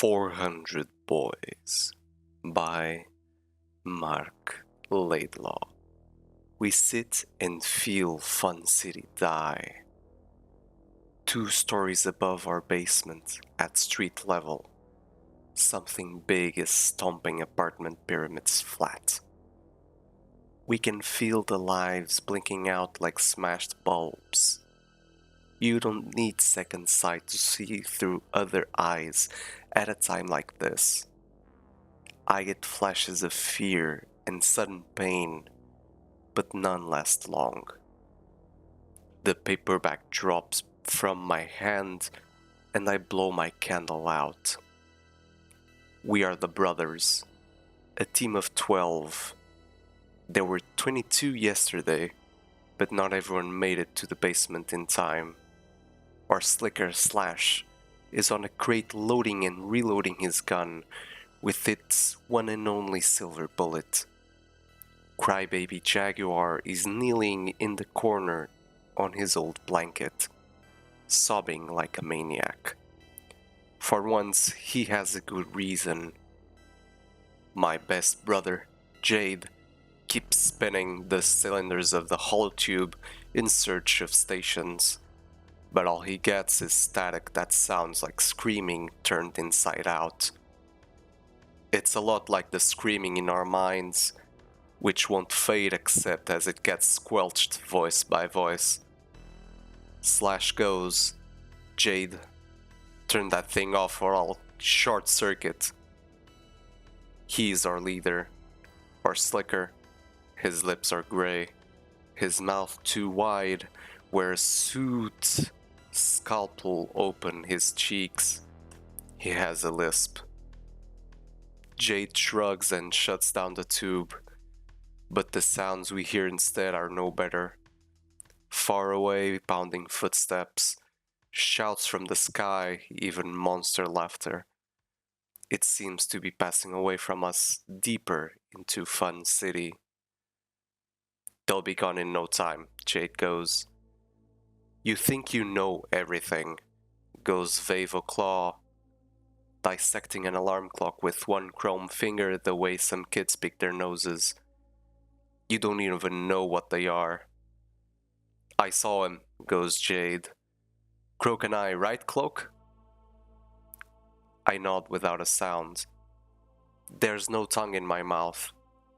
400 Boys by Marc Laidlaw. We sit and feel Fun City die. 2 stories above our basement at street level, something big is stomping apartment pyramids flat. We can feel the lives blinking out like smashed bulbs. You don't need second sight to see through other eyes at a time like this. I get flashes of fear and sudden pain, but none last long. The paperback drops from my hand and I blow my candle out. We are the brothers, a team of 12. There were 22 yesterday, but not everyone made it to the basement in time. Our slicker Slash is on a crate loading and reloading his gun with its one and only silver bullet. Crybaby Jaguar is kneeling in the corner on his old blanket, sobbing like a maniac. For once, he has a good reason. My best brother, Jade, keeps spinning the cylinders of the hollow tube in search of stations, but all he gets is static that sounds like screaming turned inside out. It's a lot like the screaming in our minds, which won't fade except as it gets squelched voice by voice. Slash goes, Jade, turn that thing off or I'll short circuit. He's our leader, our slicker. His lips are gray, his mouth too wide, where a suit scalpel open his cheeks. He has a lisp. Jade shrugs and shuts down the tube, but the sounds we hear instead are no better. Far away, pounding footsteps, shouts from the sky, even monster laughter. It seems to be passing away from us deeper into Fun City. They'll be gone in no time, Jade goes. You think you know everything, goes Vavo Claw, dissecting an alarm clock with one chrome finger the way some kids pick their noses. You don't even know what they are. I saw him, goes Jade. Croak and I, right, Cloak? I nod without a sound. There's no tongue in my mouth.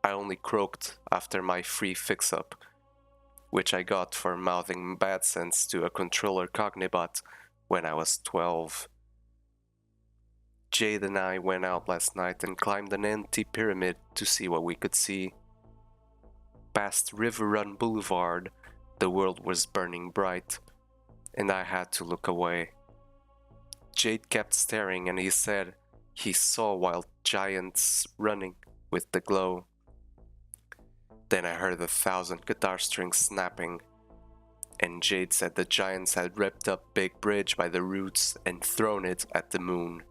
I only croaked after my free fix-up, which I got for mouthing bad sense to a controller Cognibot when I was 12. Jade and I went out last night and climbed an empty pyramid to see what we could see. Past River Run Boulevard, the world was burning bright, and I had to look away. Jade kept staring and he said he saw wild giants running with the glow. Then I heard 1,000 guitar strings snapping, and Jade said the giants had ripped up Big Bridge by the roots and thrown it at the moon.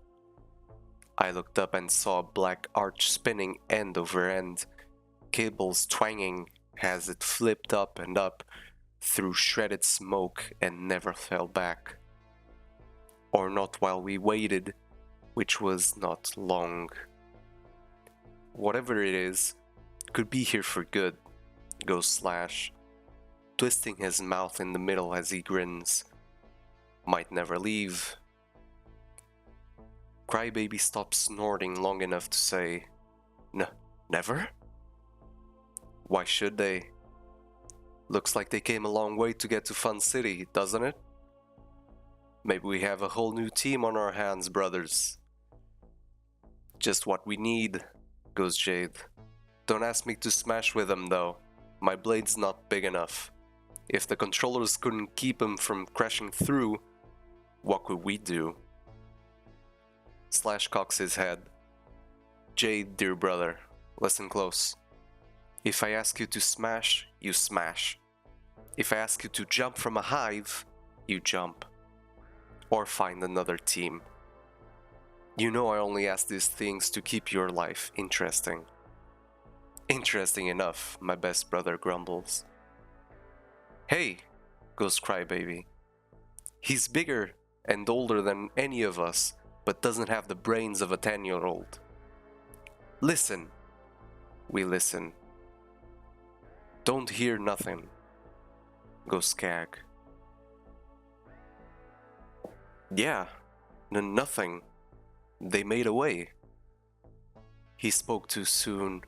I looked up and saw a black arch spinning end over end, cables twanging as it flipped up and up through shredded smoke and never fell back. Or not while we waited, which was not long. Whatever it is, could be here for good, goes Slash, twisting his mouth in the middle as he grins. Might never leave. Crybaby stops snorting long enough to say, never? Why should they? Looks like they came a long way to get to Fun City, doesn't it? Maybe we have a whole new team on our hands, brothers. Just what we need, goes Jade. Don't ask me to smash with them though. My blade's not big enough. If the controllers couldn't keep him from crashing through, what could we do? Slash cocks his head. Jade, dear brother, listen close. If I ask you to smash, you smash. If I ask you to jump from a hive, you jump. Or find another team. You know I only ask these things to keep your life interesting. Interesting enough, my best brother grumbles. Hey, goes Crybaby. He's bigger and older than any of us, but doesn't have the brains of a 10-year-old. Listen. We listen. Don't hear nothing, goes Skag. Yeah, nothing. They made away. He spoke too soon.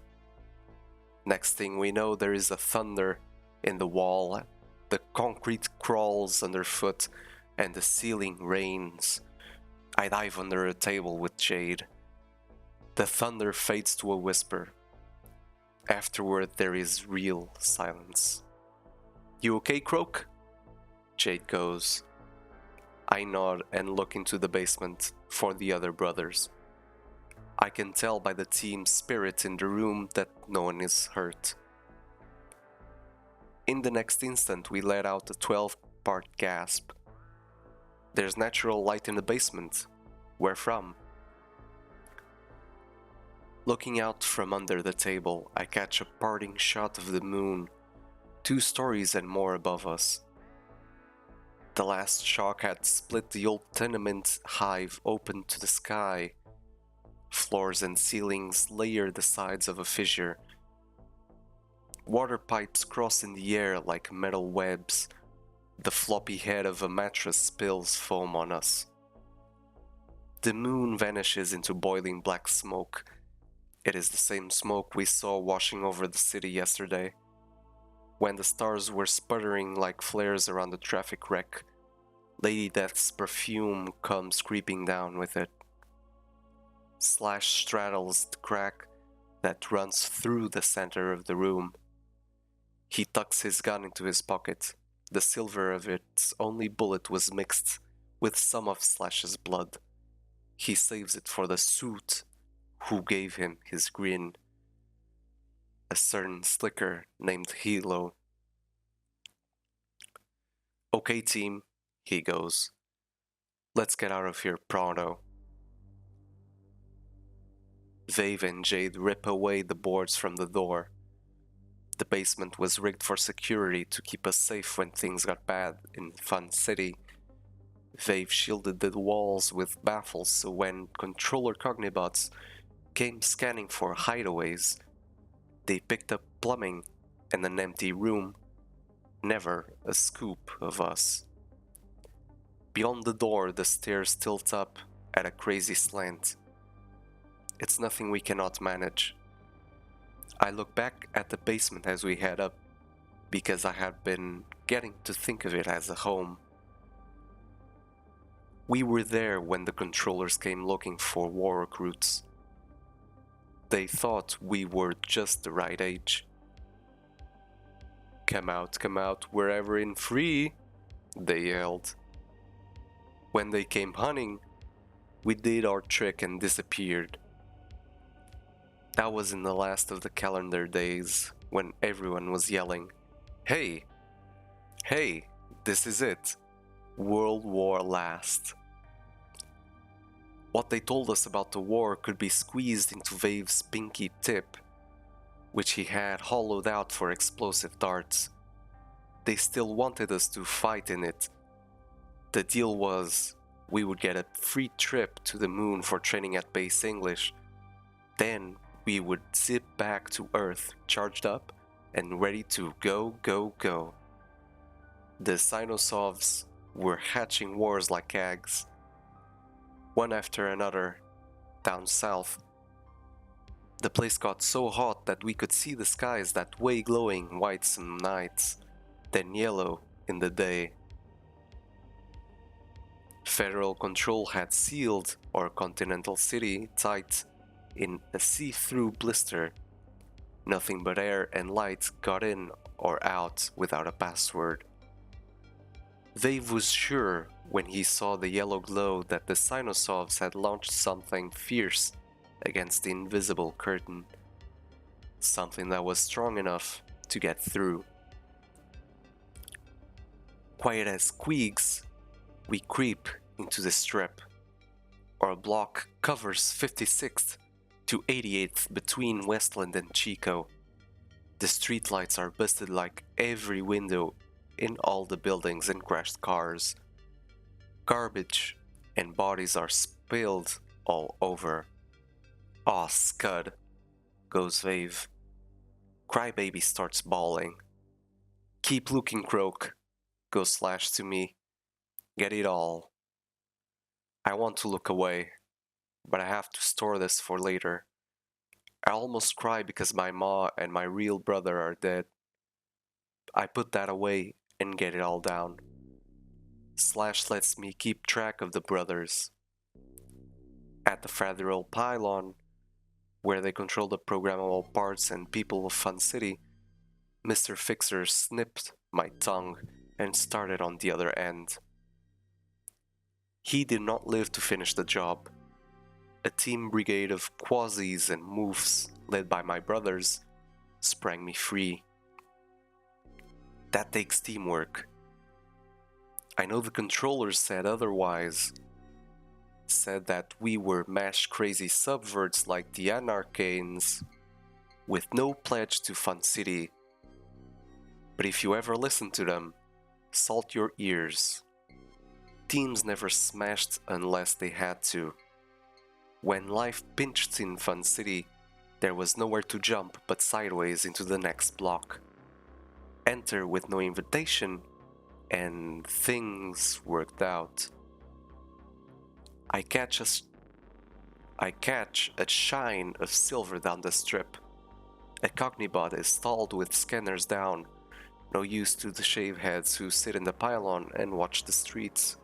Next thing we know, there is a thunder in the wall. The concrete crawls underfoot and the ceiling rains. I dive under a table with Jade. The thunder fades to a whisper. Afterward, there is real silence. You okay, Croak? Jade goes. I nod and look into the basement for the other brothers. I can tell by the team's spirit in the room that no one is hurt. In the next instant, we let out a 12-part gasp. There's natural light in the basement. Where from? Looking out from under the table, I catch a parting shot of the moon, 2 stories and more above us. The last shock had split the old tenement hive open to the sky. Floors and ceilings layer the sides of a fissure. Water pipes cross in the air like metal webs. The floppy head of a mattress spills foam on us. The moon vanishes into boiling black smoke. It is the same smoke we saw washing over the city yesterday, when the stars were sputtering like flares around the traffic wreck. Lady Death's perfume comes creeping down with it. Slash straddles the crack that runs through the center of the room. He tucks his gun into his pocket. The silver of its only bullet was mixed with some of Slash's blood. He saves it for the suit who gave him his grin. A certain slicker named Hilo. Okay, team, he goes. Let's get out of here pronto. Vave and Jade rip away the boards from the door. The basement was rigged for security to keep us safe when things got bad in Fun City. Vave shielded the walls with baffles so when controller Cognibots came scanning for hideaways, they picked up plumbing and an empty room. Never a scoop of us. Beyond the door, the stairs tilt up at a crazy slant. It's nothing we cannot manage. I look back at the basement as we head up, because I had been getting to think of it as a home. We were there when the controllers came looking for war recruits. They thought we were just the right age. Come out, we're ever in free, they yelled. When they came hunting, we did our trick and disappeared. That was in the last of the calendar days, when everyone was yelling, Hey! Hey! This is it! World War last. What they told us about the war could be squeezed into Vave's pinky tip, which he had hollowed out for explosive darts. They still wanted us to fight in it. The deal was, we would get a free trip to the moon for training at base English. Then we would zip back to Earth, charged up and ready to go. The Sinosovs were hatching wars like eggs, one after another, down south. The place got so hot that we could see the skies that way glowing white some nights, then yellow in the day. Federal control had sealed our continental city tight in a see-through blister. Nothing but air and light got in or out without a password. Vave was sure when he saw the yellow glow that the Sinosovs had launched something fierce against the invisible curtain. Something that was strong enough to get through. Quiet as squeaks, we creep into the strip. Our block covers 56th to 88th between Westland and Chico. The streetlights are busted like every window in all the buildings and crashed cars. Garbage and bodies are spilled all over. Aw, Scud, goes Vave. Crybaby starts bawling. Keep looking, Croak, goes Slash to me. Get it all. I want to look away, but I have to store this for later. I almost cry because my ma and my real brother are dead. I put that away and get it all down. Slash lets me keep track of the brothers. At the federal pylon, where they control the programmable parts and people of Fun City, Mr. Fixer snipped my tongue and started on the other end. He did not live to finish the job. A team brigade of quasis and moofs, led by my brothers, sprang me free. That takes teamwork. I know the controllers said otherwise. Said that we were mash crazy subverts like the Anarchanes, with no pledge to Fun City. But if you ever listen to them, salt your ears. Teams never smashed unless they had to. When life pinched in Fun City, there was nowhere to jump but sideways into the next block. Enter with no invitation, and things worked out. I catch a shine of silver down the strip. A Cognibot is stalled with scanners down, no use to the shaveheads who sit in the pylon and watch the streets.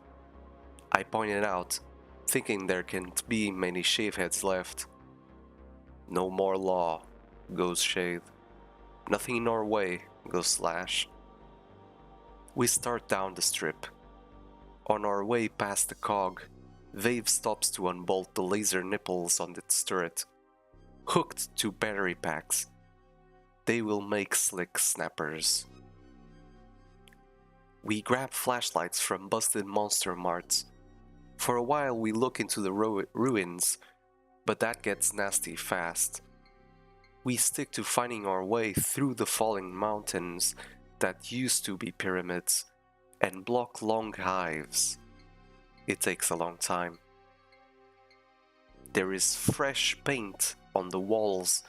I pointed out, thinking there can't be many shaveheads left. No more law, goes Shade. Nothing in our way, goes Slash. We start down the strip. On our way past the cog, Vave stops to unbolt the laser nipples on its turret. Hooked to battery packs. They will make slick snappers. We grab flashlights from busted monster marts. For a while we look into the ruins, but that gets nasty fast. We stick to finding our way through the falling mountains that used to be pyramids and block long hives. It takes a long time. There is fresh paint on the walls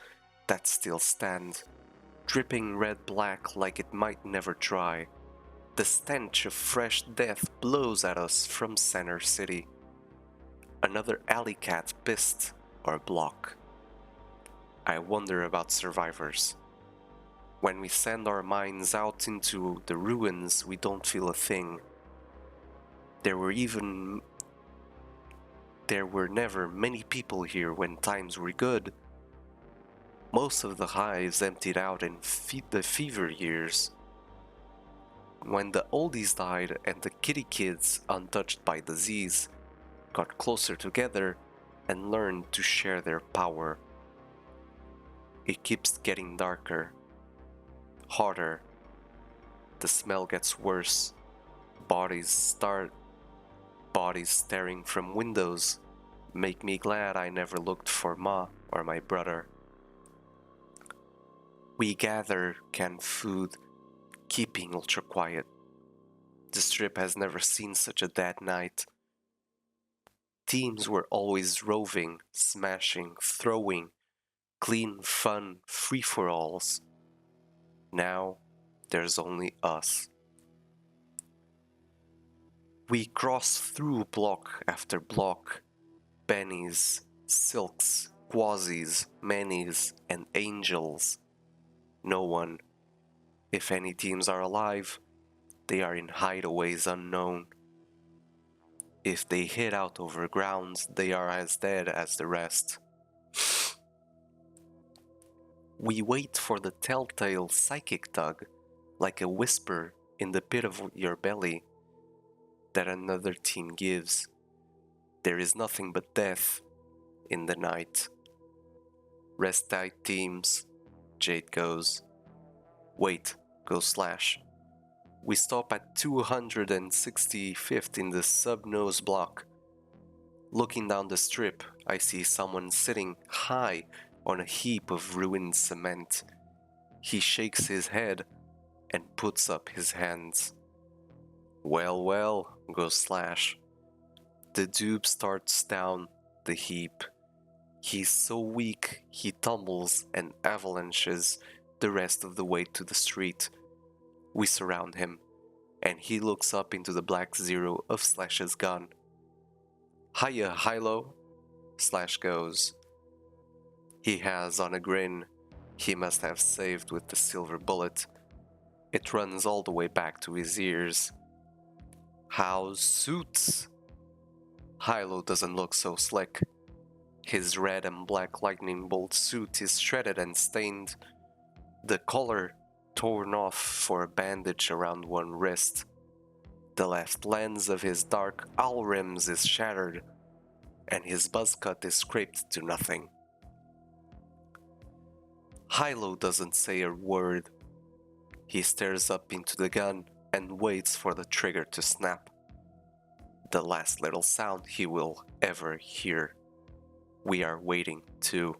that still stand, dripping red-black like it might never dry. The stench of fresh death blows at us from Center City. Another alley cat pissed our block. I wonder about survivors. When we send our minds out into the ruins, we don't feel a thing. There were never many people here when times were good. Most of the hives emptied out in the fever years. When the oldies died and the kitty kids, untouched by disease, got closer together and learned to share their power. It keeps getting darker, hotter. The smell gets worse. Bodies staring from windows make me glad I never looked for Ma or my brother. We gather canned food, keeping ultra quiet. The strip has never seen such a dead night. Teams were always roving, smashing, throwing, clean, fun, free-for-alls. Now, there's only us. We cross through block after block. Bennies, silks, quasis, manis, and angels. No one. If any teams are alive, they are in hideaways unknown. If they hid out over grounds, they are as dead as the rest. We wait for the telltale psychic tug, like a whisper in the pit of your belly, that another team gives. There is nothing but death in the night. Rest tight, teams, Jade goes. Wait, goes Slash. We stop at 265th in the sub-nose block. Looking down the strip, I see someone sitting high on a heap of ruined cement. He shakes his head and puts up his hands. Well, well, goes Slash. The dude starts down the heap. He's so weak he tumbles and avalanches the rest of the way to the street. We surround him, and he looks up into the black zero of Slash's gun. "Hiya, Hilo," Slash goes. He has on a grin he must have saved with the silver bullet. It runs all the way back to his ears. "How's suits?" Hilo doesn't look so slick. His red and black lightning bolt suit is shredded and stained, the collar torn off for a bandage around one wrist. The left lens of his dark owl rims is shattered, and his buzz cut is scraped to nothing. Hilo doesn't say a word. He stares up into the gun and waits for the trigger to snap. The last little sound he will ever hear. We are waiting too.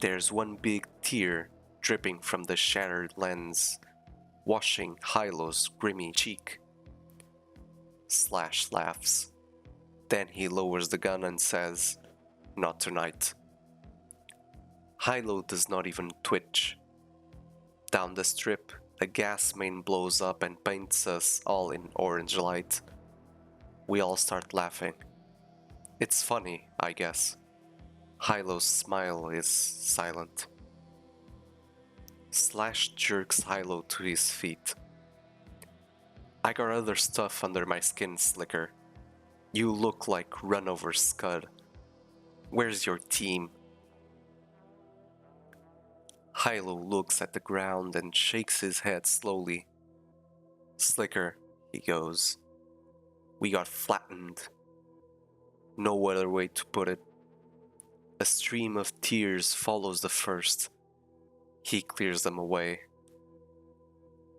There's one big tear dripping from the shattered lens, washing Hilo's grimy cheek. Slash laughs. Then he lowers the gun and says, "Not tonight." Hilo does not even twitch. Down the strip, a gas main blows up and paints us all in orange light. We all start laughing. It's funny, I guess. Hilo's smile is silent. Slash jerks Hilo to his feet. "I got other stuff under my skin, Slicker. You look like run-over scud. Where's your team?" Hilo looks at the ground and shakes his head slowly. "Slicker," he goes. "We got flattened. No other way to put it." A stream of tears follows the first. He clears them away.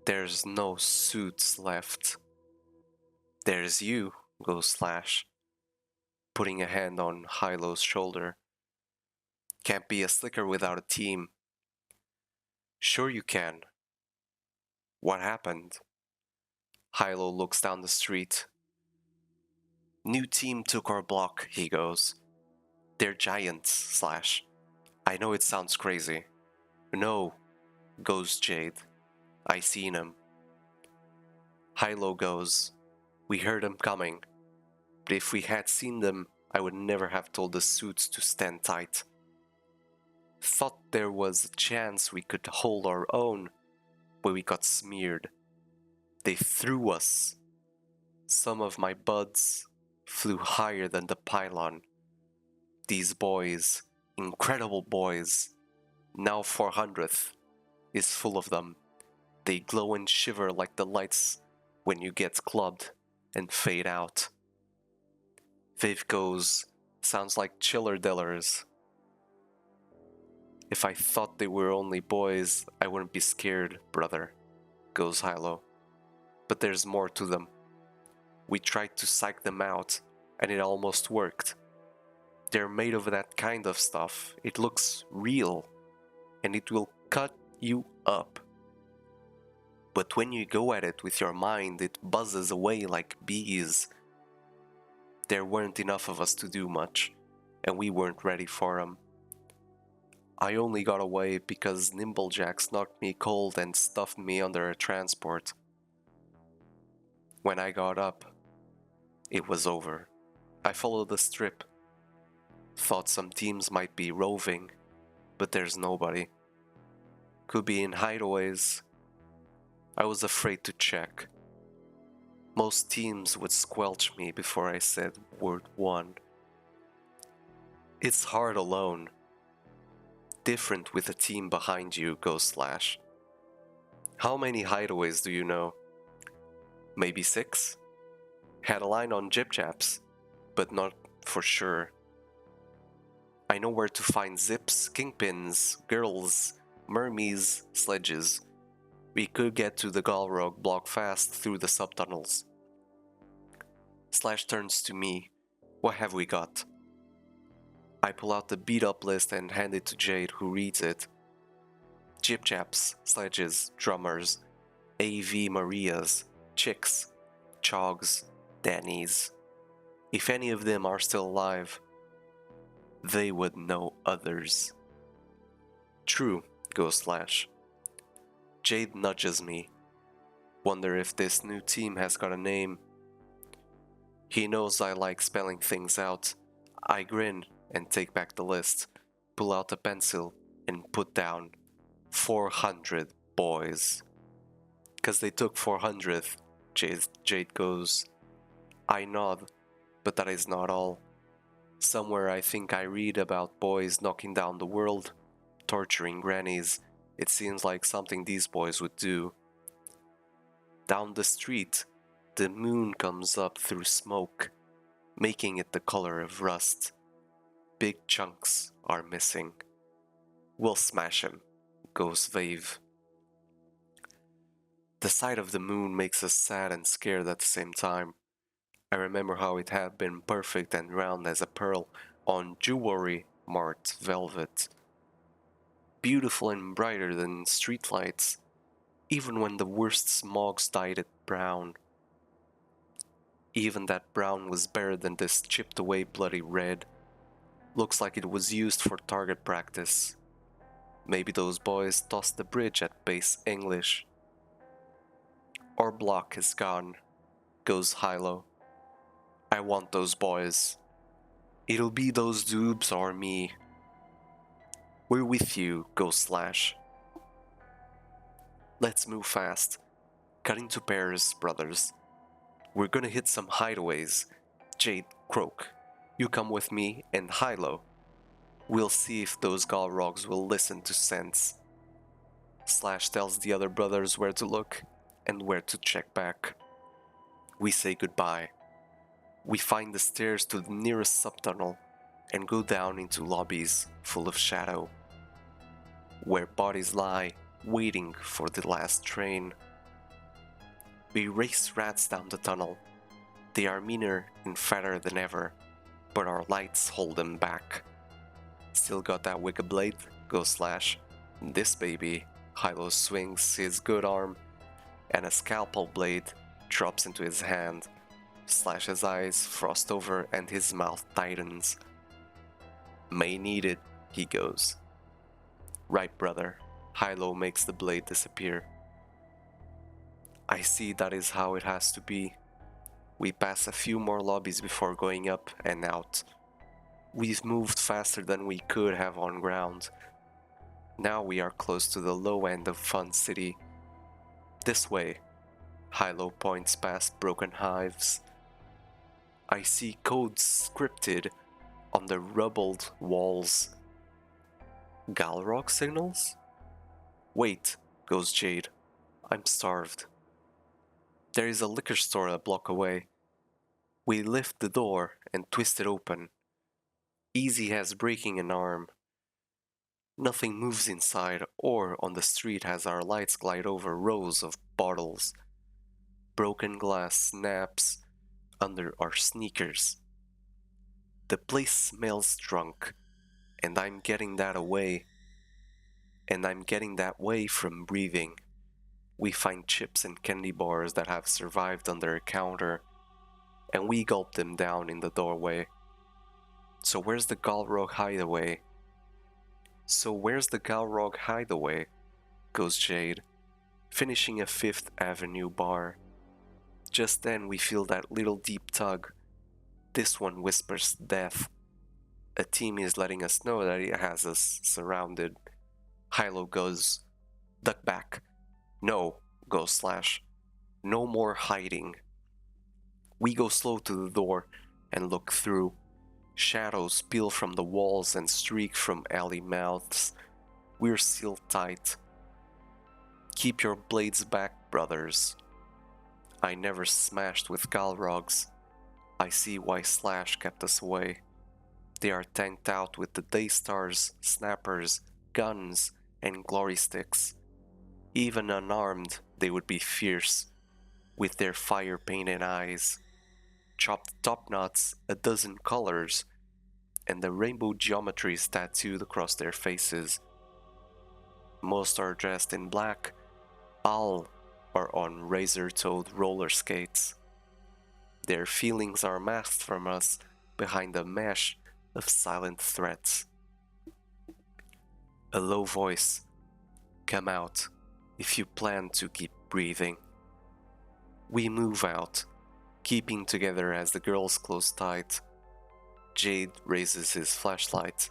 "There's no suits left." "There's you," goes Slash, putting a hand on Hilo's shoulder. "Can't be a Slicker without a team." "Sure you can." "What happened?" Hilo looks down the street. "New team took our block," he goes. "They're giants, Slash. I know it sounds crazy." "No," goes Jade. "I seen him." Hilo goes, "We heard them coming, but if we had seen them, I would never have told the suits to stand tight. Thought there was a chance we could hold our own, but we got smeared. They threw us. Some of my buds flew higher than the pylon. These boys, incredible boys, now 400th, is full of them. They glow and shiver like the lights when you get clubbed and fade out." Viv goes, "Sounds like chiller dillers." "If I thought they were only boys, I wouldn't be scared, brother," goes Hilo. "But there's more to them. We tried to psych them out, and it almost worked. They're made of that kind of stuff. It looks real, and it will cut you up. But when you go at it with your mind, it buzzes away like bees. There weren't enough of us to do much, and we weren't ready for them. I only got away because Nimblejacks knocked me cold and stuffed me under a transport. When I got up, it was over. I followed the strip. Thought some teams might be roving, but there's nobody. Could be in hideaways. I was afraid to check. Most teams would squelch me before I said word one. It's hard alone. Different with a team behind you, goes Slash. How many hideaways do you know? Maybe 6? Had a line on Jib Japs, but not for sure. I know where to find zips, kingpins, girls, mermies, sledges. We could get to the Galrog block fast through the subtunnels. Slash turns to me. What have we got? I pull out the beat-up list and hand it to Jade, who reads it. Jib Japs, sledges, drummers, AV Marias, chicks, chogs, Danny's. If any of them are still alive, they would know others. True, goes Slash. Jade nudges me. Wonder if this new team has got a name. He knows I like spelling things out. I grin and take back the list, pull out a pencil, and put down 400 boys. 'Cause they took 400th, Jade goes. I nod, but that is not all. Somewhere I think I read about boys knocking down the world, torturing grannies. It seems like something these boys would do. Down the street, the moon comes up through smoke, making it the color of rust. Big chunks are missing. We'll smash 'em, goes Vave. The sight of the moon makes us sad and scared at the same time. I remember how it had been perfect and round as a pearl on jewelry marked velvet. Beautiful and brighter than streetlights, even when the worst smogs dyed it brown. Even that brown was better than this chipped away bloody red. Looks like it was used for target practice. Maybe those boys tossed the bridge at base English. Our block is gone, goes Hilo. I want those boys. It'll be those dubs or me. We're with you, goes Slash. Let's move fast. Cut into pairs, brothers. We're gonna hit some hideaways. Jade, Croak, you come with me, and Hilo. We'll see if those Galrogs will listen to sense. Slash tells the other brothers where to look and where to check back. We say goodbye. We find the stairs to the nearest subtunnel and go down into lobbies full of shadow, where bodies lie waiting for the last train. We race rats down the tunnel. They are meaner and fatter than ever, but our lights hold them back. Still got that wicked blade, goes Slash. This baby, Hilo swings his good arm, and a scalpel blade drops into his hand. Slash's eyes frost over and his mouth tightens. May need it, he goes. Right, brother. Hilo makes the blade disappear. I see that is how it has to be. We pass a few more lobbies before going up and out. We've moved faster than we could have on ground. Now we are close to the low end of Fun City. This way. Hilo points past broken hives. I see codes scripted on the rubbled walls. Galrog signals? Wait, goes Jade. I'm starved. There is a liquor store a block away. We lift the door and twist it open. Easy as breaking an arm. Nothing moves inside or on the street as our lights glide over rows of bottles. Broken glass snaps under our sneakers. The place smells drunk, and I'm getting that away. And I'm getting that way from breathing. We find chips and candy bars that have survived under a counter, and we gulp them down in the doorway. So where's the Galrog hideaway? Goes Jade, finishing a Fifth Avenue bar. Just then we feel that little deep tug. This one whispers death. A team is letting us know that it has us surrounded. Hilo goes, duck back. No, goes Slash. No more hiding. We go slow to the door and look through. Shadows peel from the walls and streak from alley mouths. We're sealed tight. Keep your blades back, brothers. I never smashed with Galrogs. I see why Slash kept us away. They are tanked out with the Daystars, snappers, guns, and glory sticks. Even unarmed, they would be fierce, with their fire-painted eyes, chopped top knots a dozen colors, and the rainbow geometries tattooed across their faces. Most are dressed in black, all are on razor-toed roller skates. Their feelings are masked from us behind a mesh of silent threats. A low voice, "Come out, if you plan to keep breathing." We move out, keeping together as the girls close tight. Jade raises his flashlight,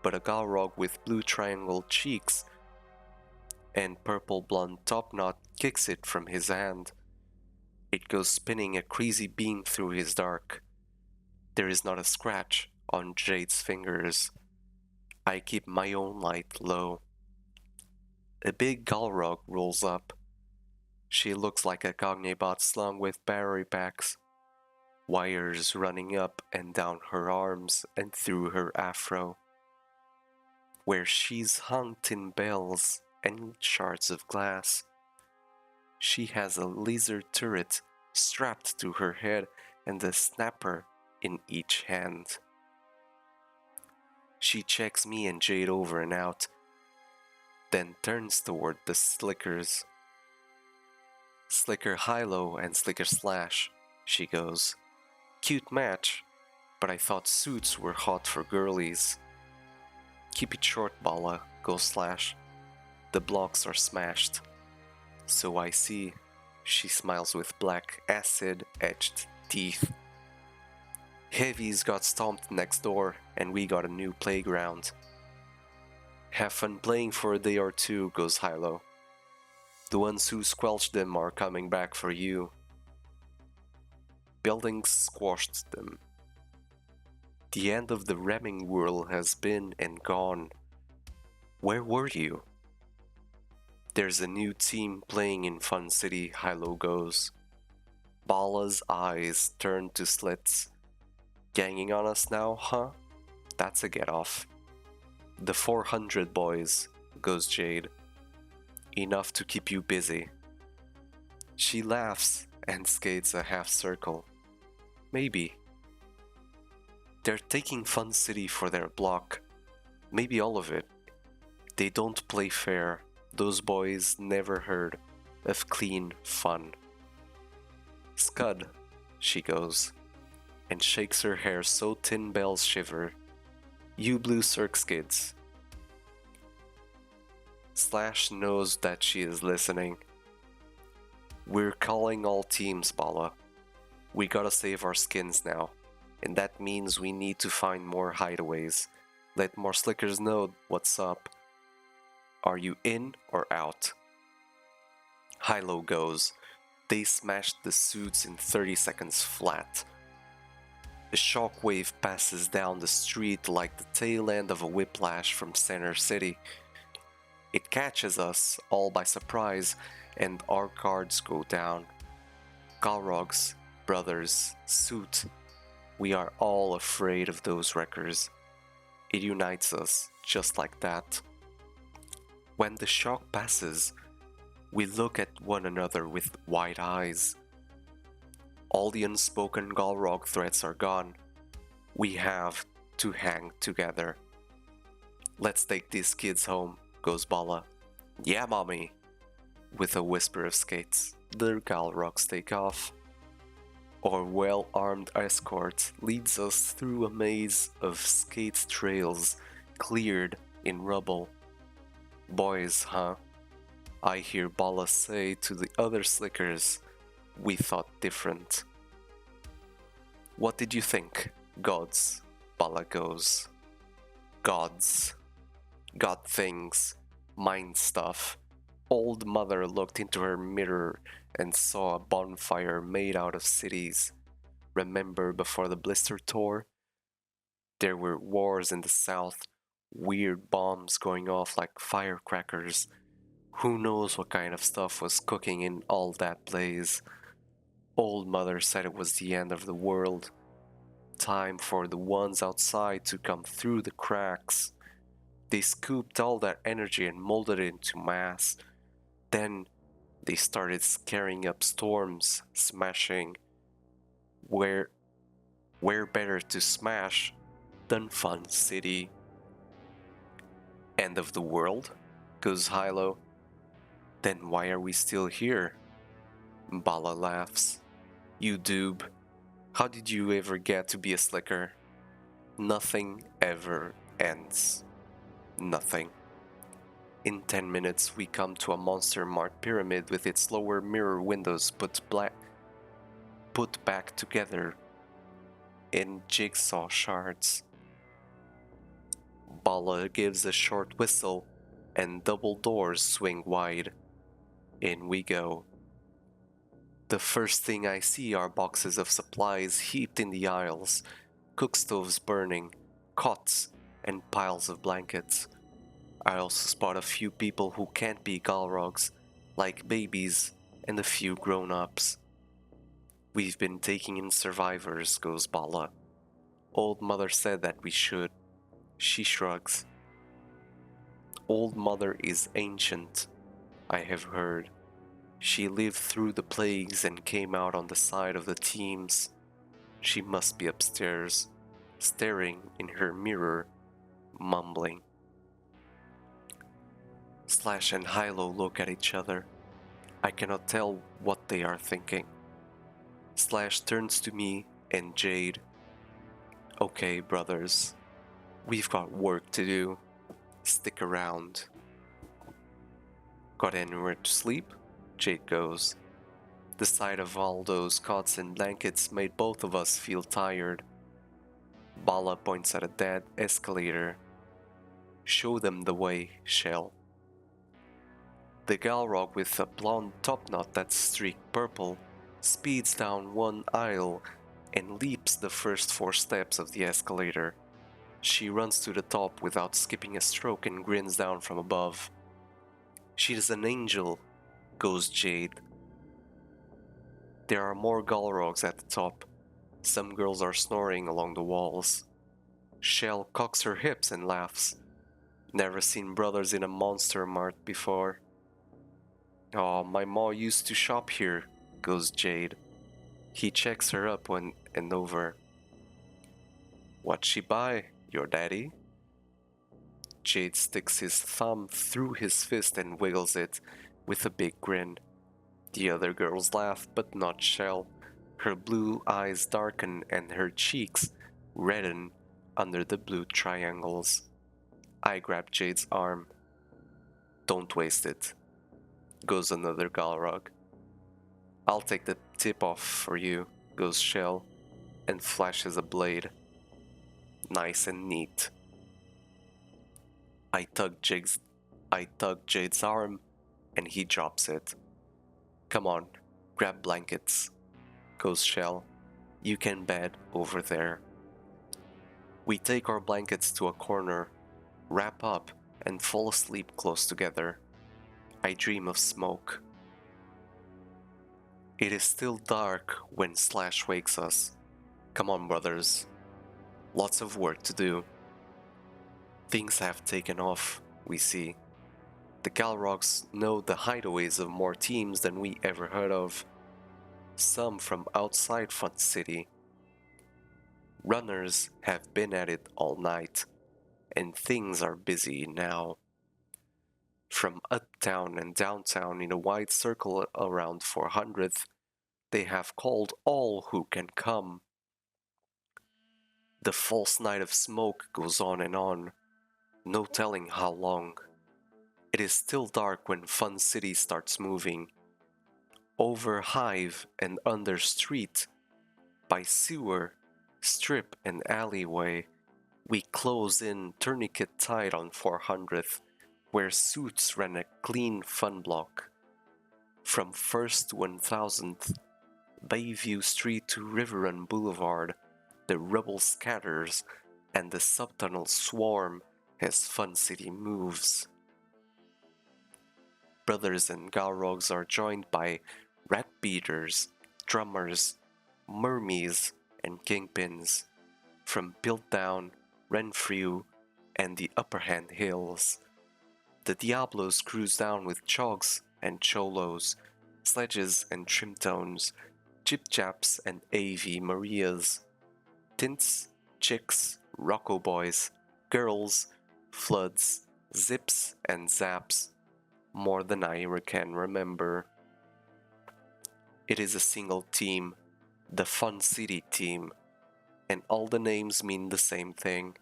but a Galrog with blue triangle cheeks and purple blonde top knot kicks it from his hand. It goes spinning a crazy beam through his dark. There is not a scratch on Jade's fingers. I keep my own light low. A big Galrog rolls up. She looks like a Cognibot slung with battery packs, wires running up and down her arms and through her afro. Where she's hung tin bells and shards of glass. She has a laser turret strapped to her head and a snapper in each hand. She checks me and Jade over and out, then turns toward the Slickers. "Slicker Hilo and Slicker Slash," she goes. "Cute match, but I thought suits were hot for girlies." "Keep it short, Bala," goes Slash. "The blocks are smashed." "So I see." She smiles with black acid-etched teeth. "Heavies got stomped next door, and we got a new playground." "Have fun playing for a day or two," goes Hilo. "The ones who squelched them are coming back for you." Buildings squashed them. The end of the ramming world has been and gone. Where were you? "There's a new team playing in Fun City," Hilo goes. Bala's eyes turn to slits. "Ganging on us now, huh? That's a get-off." "The 400 boys," goes Jade. "Enough to keep you busy." She laughs and skates a half circle. "Maybe." "They're taking Fun City for their block. Maybe all of it. They don't play fair. Those boys never heard of clean fun." "Scud," she goes, and shakes her hair so tin bells shiver. "You blue circs kids." Slash knows that she is listening. "We're calling all teams, Bala. We gotta save our skins now, and that means we need to find more hideaways. Let more Slickers know what's up. Are you in or out?" Hilo goes. They smashed the suits in 30 seconds flat. A shockwave passes down the street like the tail end of a whiplash from Center City. It catches us all by surprise, and our guards go down. Galrogs, brothers, suit. We are all afraid of those wreckers. It unites us just like that. When the shock passes, we look at one another with wide eyes. All the unspoken Galrog threats are gone. We have to hang together. "Let's take these kids home," goes Bala. "Yeah, mommy." With a whisper of skates, the Galrogs take off. Our well-armed escort leads us through a maze of skate trails cleared in rubble. "Boys, huh?" I hear Bala say to the other Slickers. "We thought different." "What did you think? Gods," Bala goes. "Gods. God things. Mind stuff." Old Mother looked into her mirror and saw a bonfire made out of cities. Remember before the blister tour? There were wars in the south, weird bombs going off like firecrackers. Who knows what kind of stuff was cooking in all that blaze? Old Mother said it was the end of the world. Time for the ones outside to come through the cracks. They scooped all that energy and molded it into mass. Then they started scaring up storms, smashing. Where better to smash than Fun City? "End of the world?" goes Hilo. "Then why are we still here?" Bala laughs. "You doob. How did you ever get to be a slicker? Nothing ever ends. Nothing. In 10 minutes, we come to a monster-marked pyramid with its lower mirror windows put back together in jigsaw shards. Bala gives a short whistle, and double doors swing wide. In we go. The first thing I see are boxes of supplies heaped in the aisles, cook stoves burning, cots, and piles of blankets. I also spot a few people who can't be Galrogs, like babies and a few grown-ups. We've been taking in survivors, goes Bala. Old Mother said that we should. She shrugs. Old Mother is ancient, I have heard. She lived through the plagues and came out on the side of the teams. She must be upstairs, staring in her mirror, mumbling. Slash and Hilo look at each other. I cannot tell what they are thinking. Slash turns to me and Jade. Okay, brothers, we've got work to do. Stick around. Got anywhere to sleep? Jade goes. The sight of all those cots and blankets made both of us feel tired. Bala points at a dead escalator. Show them the way, Shell. The Galrog with a blonde topknot that's streaked purple speeds down one aisle and leaps the first 4 steps of the escalator. She runs to the top without skipping a stroke and grins down from above. She is an angel, goes Jade. There are more Galrogs at the top. Some girls are snoring along the walls. Shell cocks her hips and laughs. Never seen brothers in a monster mart before. Oh, my ma used to shop here, goes Jade. He checks her up and over. What'd she buy, your daddy? Jade sticks his thumb through his fist and wiggles it with a big grin. The other girls laugh, but not Shell. Her blue eyes darken and her cheeks redden under the blue triangles. I grab Jade's arm. Don't waste it, goes another Galrog. I'll take the tip off for you, goes Shell, and flashes a blade. Nice and neat. I tug Jade's arm, and he drops it. Come on, grab blankets, goes Shell. You can bed over there. We take our blankets to a corner, wrap up, and fall asleep close together. I dream of smoke. It is still dark when Slash wakes us. Come on, brothers. Lots of work to do. Things have taken off, we see. The Galrogs know the hideaways of more teams than we ever heard of. Some from outside Fun City. Runners have been at it all night, and things are busy now. From uptown and downtown in a wide circle around 400th, they have called all who can come. The false night of smoke goes on and on, no telling how long. It is still dark when Fun City starts moving. Over hive and under street, by sewer, strip and alleyway, we close in tourniquet tied on 400th, where suits ran a clean fun block. From 1st to 1000th, Bayview Street to River Run Boulevard, the rubble scatters and the subtunnels swarm as Fun City moves. Brothers and Galrogs are joined by rat beaters, drummers, mermies, and kingpins from Piltdown, Renfrew, and the Upper Hand Hills. The Diablos cruise down with chogs and cholos, sledges and trimtones, chip-chaps and AV Marias, tints, chicks, rocko boys, girls, floods, zips and zaps, more than I can remember. It is a single team, The Fun City team, and all the names mean the same thing.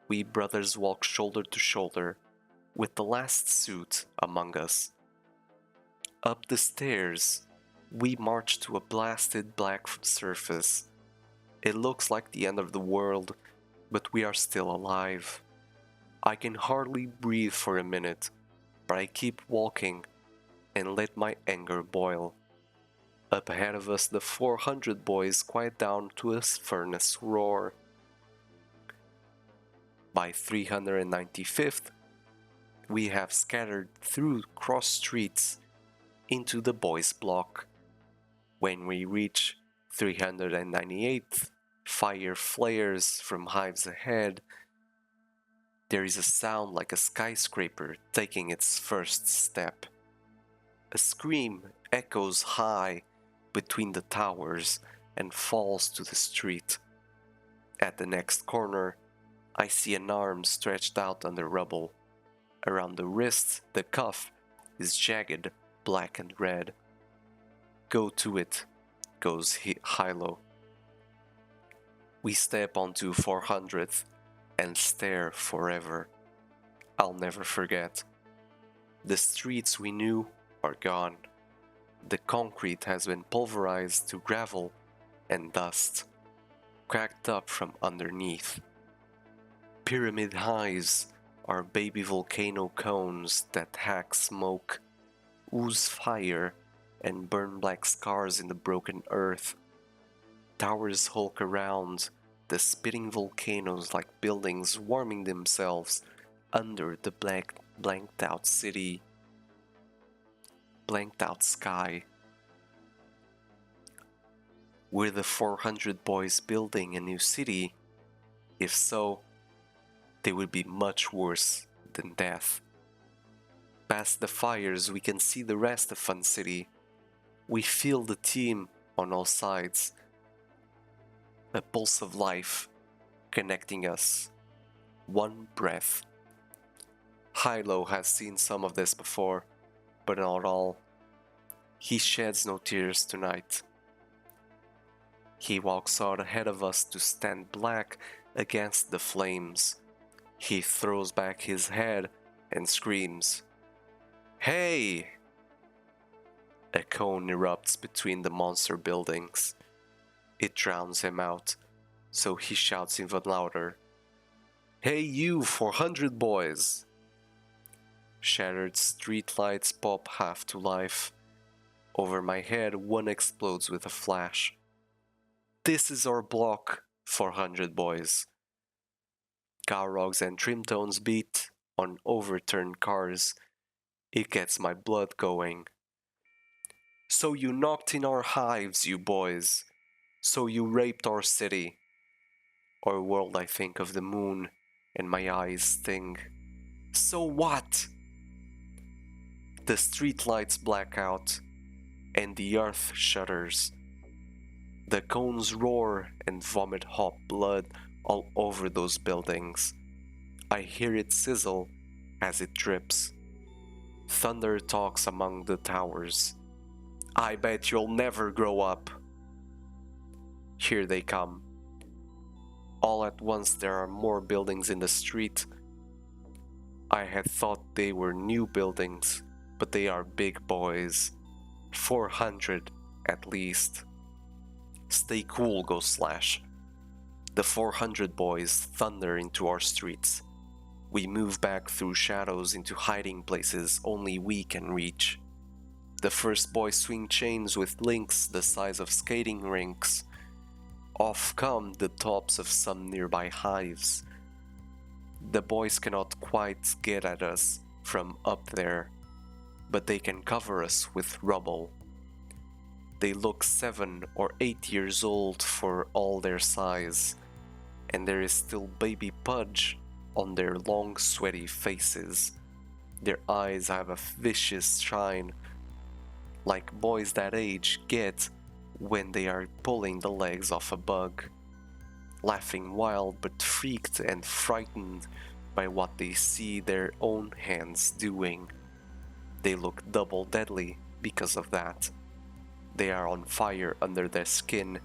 We brothers walk shoulder to shoulder, with the last suit among us. Up the stairs, we march to a blasted black surface. It looks like the end of the world, but we are still alive. I can hardly breathe for a minute, but I keep walking and let my anger boil. Up ahead of us, the 400 boys quiet down to a furnace roar. By 395th, we have scattered through cross streets into the boys' block. When we reach 398th, fire flares from hives ahead. There is a sound like a skyscraper taking its first step. A scream echoes high between the towers and falls to the street. At the next corner, I see an arm stretched out on the rubble. Around the wrist, the cuff is jagged, black and red. "Go to it," goes Hilo. We step onto 400th and stare forever. I'll never forget. The streets we knew are gone. The concrete has been pulverized to gravel and dust, cracked up from underneath. Pyramid highs are baby volcano cones that hack smoke, ooze fire, and burn black scars in the broken earth. Towers hulk around the spitting volcanoes like buildings warming themselves under the blanked out city, blanked out sky. Were the 400 boys building a new city? If so, they would be much worse than death. Past the fires, we can see the rest of Fun City. We feel the team on all sides. A pulse of life connecting us. One breath. Hilo has seen some of this before, but not all. He sheds no tears tonight. He walks out ahead of us to stand black against the flames. He throws back his head and screams, "Hey!" A cone erupts between the monster buildings. It drowns him out, so he shouts even louder, "Hey you 400 boys!" Shattered streetlights pop half to life. Over my head, one explodes with a flash. "This is our block, 400 boys." Gaurogs and trimtones beat on overturned cars. It gets my blood going. "So you knocked in our hives, you boys. So you raped our city." Our world, I think of the moon, and my eyes sting. "So what?" The streetlights black out, and the earth shudders. The cones roar and vomit hot blood all over those buildings. I hear it sizzle as it drips. Thunder talks among the towers. "I bet you'll never grow up." Here they come. All at once there are more buildings in the street. I had thought they were new buildings, but they are big boys. 400 at least. "Stay cool," goes Slash. The 400 boys thunder into our streets. We move back through shadows into hiding places only we can reach. The first boys swing chains with links the size of skating rinks. Off come the tops of some nearby hives. The boys cannot quite get at us from up there, but they can cover us with rubble. They look 7 or 8 years old for all their size, and there is still baby pudge on their long sweaty faces. Their eyes have a vicious shine, like boys that age get when they are pulling the legs off a bug, laughing wild but freaked and frightened by what they see their own hands doing. They look double deadly because of that. They are on fire under their skin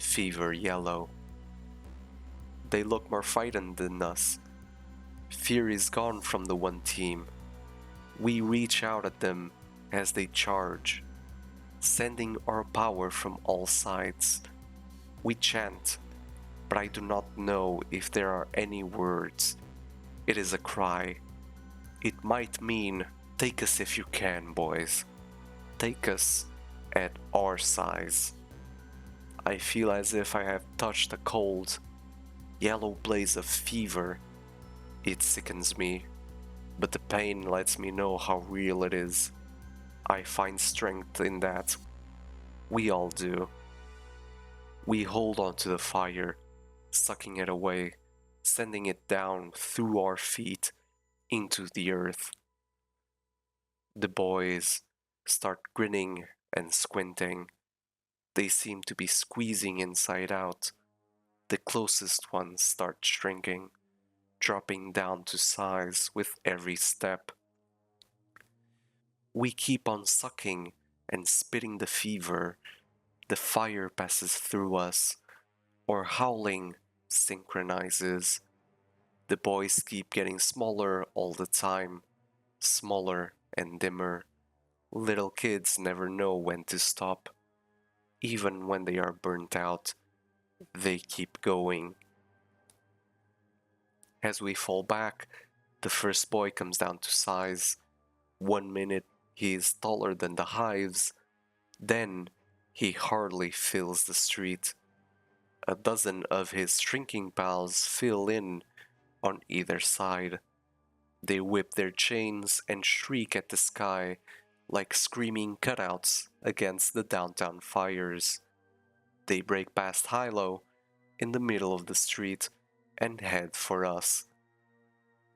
Fever yellow. They look more frightened than us. Fear is gone from the one team. We reach out at them as they charge, sending our power from all sides. We chant, but I do not know if there are any words. It is a cry. It might mean, take us if you can, boys. Take us at our size. I feel as if I have touched a cold, yellow blaze of fever. It sickens me, but the pain lets me know how real it is. I find strength in that. We all do. We hold on to the fire, sucking it away, sending it down through our feet into the earth. The boys start grinning and squinting. They seem to be squeezing inside out. The closest ones start shrinking, dropping down to size with every step. We keep on sucking and spitting the fever. The fire passes through us. Our howling synchronizes. The boys keep getting smaller all the time, smaller and dimmer. Little kids never know when to stop. Even when they are burnt out, they keep going. As we fall back, the first boy comes down to size. 1 minute he is taller than the hives, then he hardly fills the street. A dozen of his shrinking pals fill in on either side. They whip their chains and shriek at the sky like screaming cutouts against the downtown fires. They break past Hilo in the middle of the street and head for us.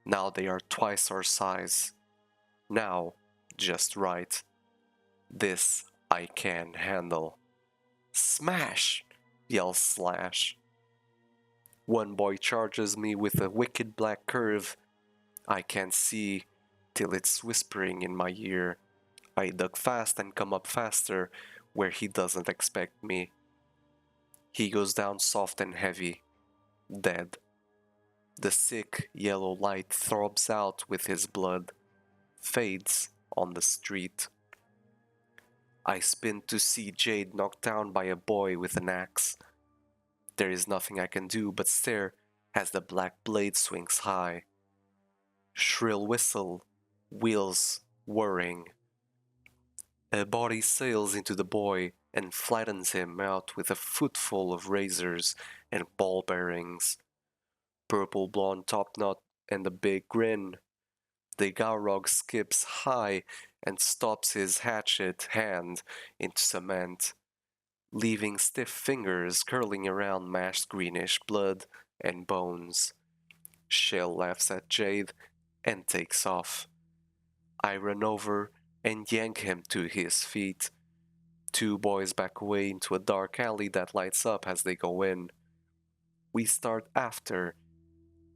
Now they are twice our size. Now, just right. This I can handle. Smash! Yells Slash. One boy charges me with a wicked black curve. I can't see till it's whispering in my ear. I duck fast and come up faster where he doesn't expect me. He goes down soft and heavy, dead. The sick yellow light throbs out with his blood, fades on the street. I spin to see Jade knocked down by a boy with an axe. There is nothing I can do but stare as the black blade swings high. Shrill whistle, wheels whirring. A body sails into the boy and flattens him out with a footful of razors and ball bearings. Purple blonde topknot and a big grin. The Gaurog skips high and stops his hatchet hand into cement, leaving stiff fingers curling around mashed greenish blood and bones. Shell laughs at Jade and takes off. I run over and yank him to his feet. Two boys back away into a dark alley that lights up as they go in. We start after,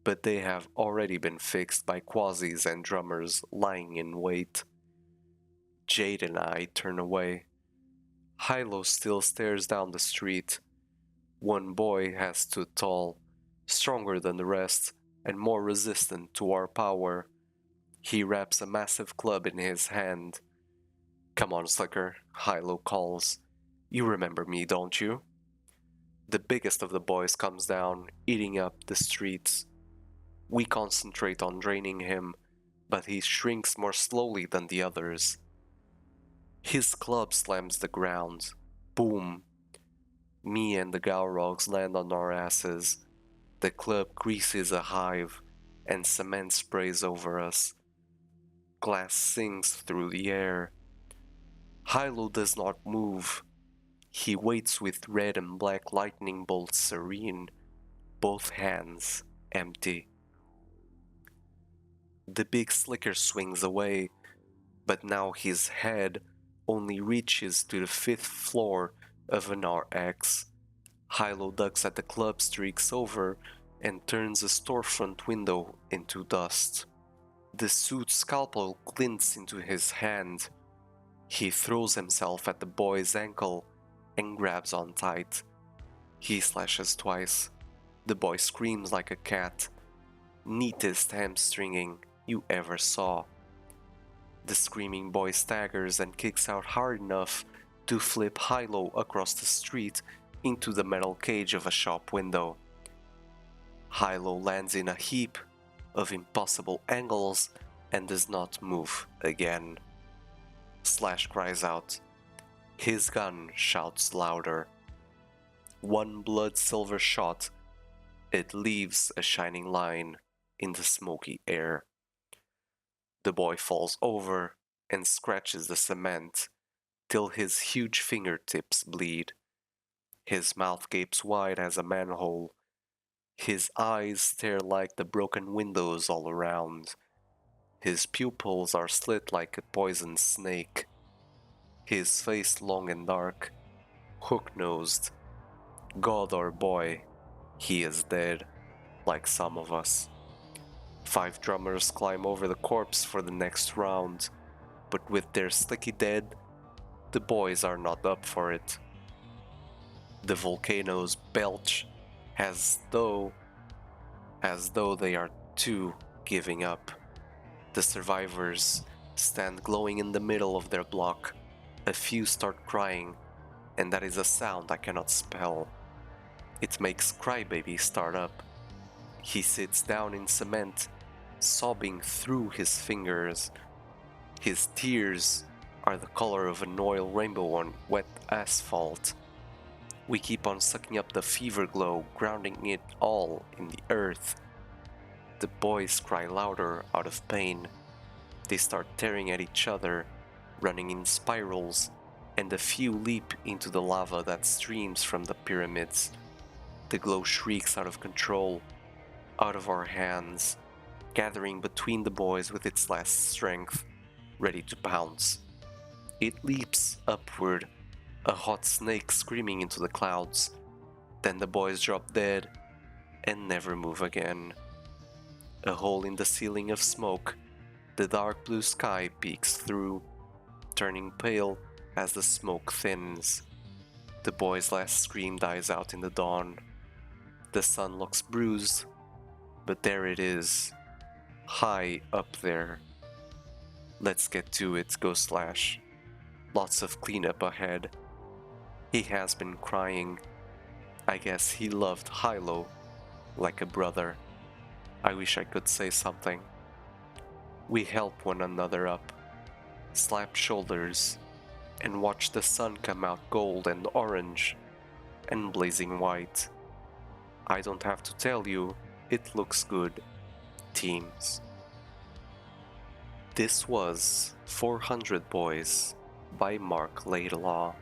but they have already been fixed by quasis and drummers lying in wait. Jade and I turn away. Hilo still stares down the street. One boy has stood tall, stronger than the rest, and more resistant to our power. He wraps a massive club in his hand. Come on, Slicker, Hilo calls. You remember me, don't you? The biggest of the boys comes down, eating up the streets. We concentrate on draining him, but he shrinks more slowly than the others. His club slams the ground. Boom. Me and the Gaurogs land on our asses. The club greases a hive, and cement sprays over us. Glass sings through the air. Hilo does not move. He waits with red and black lightning bolts serene, both hands empty. The big Slicker swings away, but now his head only reaches to the 5th floor of an RX. Hilo ducks at the club, streaks over, and turns a storefront window into dust. The suit scalpel glints into his hand. He throws himself at the boy's ankle and grabs on tight. He slashes twice. The boy screams like a cat. Neatest hamstringing you ever saw. The screaming boy staggers and kicks out hard enough to flip high-low across the street into the metal cage of a shop window. High-low lands in a heap of impossible angles and does not move again. Slash cries out. His gun shouts louder. One blood-silver shot. It leaves a shining line in the smoky air. The boy falls over and scratches the cement till his huge fingertips bleed. His mouth gapes wide as a manhole. His eyes stare like the broken windows all around. His pupils are slit like a poisoned snake. His face long and dark, hook-nosed. God or boy, he is dead, like some of us. 5 drummers climb over the corpse for the next round, but with their slicky dead, the boys are not up for it. The volcanoes belch as though they are too giving up. The survivors stand glowing in the middle of their block. A few start crying, and that is a sound I cannot spell. It makes Crybaby start up. He sits down in cement, sobbing through his fingers. His tears are the color of an oil rainbow on wet asphalt. We keep on sucking up the fever glow, grounding it all in the earth. The boys cry louder out of pain. They start tearing at each other, running in spirals, and a few leap into the lava that streams from the pyramids. The glow shrieks out of control, out of our hands, gathering between the boys with its last strength, ready to pounce. It leaps upward, a hot snake screaming into the clouds. Then the boys drop dead and never move again. A hole in the ceiling of smoke, the dark blue sky peeks through, turning pale as the smoke thins. The boy's last scream dies out in the dawn. The sun looks bruised, but there it is, high up there. Let's get to it, Ghost Slash. Lots of cleanup ahead. He has been crying. I guess he loved Hilo like a brother. I wish I could say something. We help one another up, slap shoulders, and watch the sun come out gold and orange and blazing white. I don't have to tell you, it looks good, teams. This was 400 Boys by Marc Laidlaw.